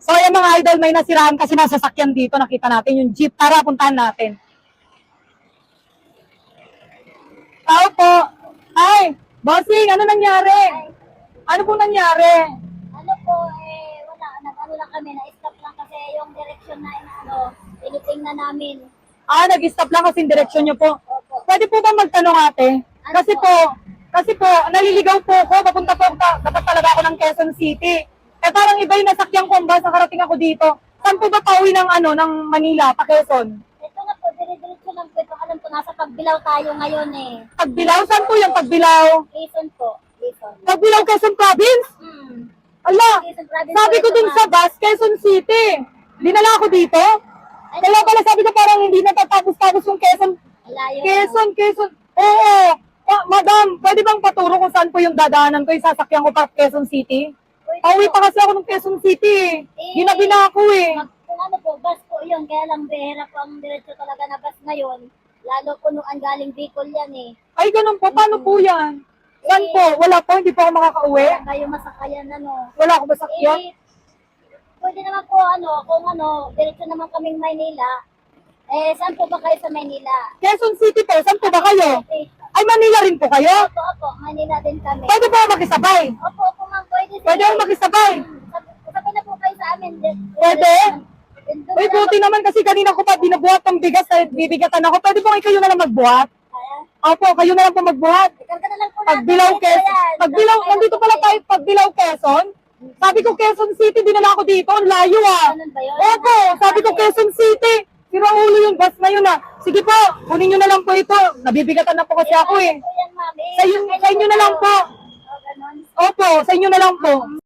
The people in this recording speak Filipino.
So, ayan mga idol, may nasiraan kasi na sasakyan dito. Nakita natin yung jeep. Tara, puntahan natin. Tao po. Ay, bossing, ano nangyari? Ano po nangyari? Ano po, wala, nag-ano lang kami, na-stop lang kasi yung direction na, tinitingnan namin. Ah, nag-stop lang kasi yung direksyon nyo po. Opo. Pwede po ba magtanong ate? Kasi po, naliligaw po ako. Papunta po, dapat talaga ako ng Quezon City. Eh parang iba yung nasakyan ko ang bus, nakarating ako dito. Saan po ba pauwi ng ng Manila, pa Quezon? Ito nga po, dire-diretso lang po. Ito alam ko, nasa Pagbilao tayo ngayon eh. Pagbilao? Saan po yung Pagbilao? Quezon po, Quezon. Pagbilao, Quezon Province? Ala, Quezon Province sabi po ko ito, dun ma'am. sa bus, Quezon City. Dinala ako dito. Kaya pala sabi ko parang hindi natatapos-tapos yung Quezon. Malayo. Quezon. Oo. Madam, pwede bang paturo kung saan po yung dadaanan ko, yung sasakyan ko pa Quezon City? Pauwi pa kasi ako ng Quezon City. Ginabi na ako eh. Kung ano po, bus po yun. Kaya lang behera po ang diretso talaga na bus ngayon. Lalo punuan galing Bicol yan eh. Ay, ganun po. Paano po yan? Saan po? Wala po. Hindi po ako makakauwi. Kaya kayo masakayan Wala ako masakyan. Pwede naman po kung diretso naman kaming Maynila. Saan po ba kayo sa Maynila? Quezon City po. Saan po ba kayo? Okay. Ay, Manila rin po kayo? Opo, Manila din kami. Pwede po ako makisabay? Opo, ma'am, pwede. Pwede ako makisabay? Sabi na po kayo sa amin. Pwede? Uy, buti naman kasi kanina ko pa binabuhat ng bigas na bibigatan ako. Pwede po kayo na lang magbuhat? Opo, kayo na lang po magbuhat. Ikarga na lang po natin. Pagbilao, Quezon. Pagbilao, nandito pala tayo, Pagbilao, Quezon. Sabi ko Quezon City, dinala ko dito. Ang layo ah. Ganun ba yun? Opo, sabi ko Quezon City. Sira ulo yung bus na yun ah. Sige po, kunin nyo na lang po ito. Nabibigatan na po kasi ako eh. Yan, ma'am. Sa inyo na lang po. Ganun. Opo, sa inyo na lang po.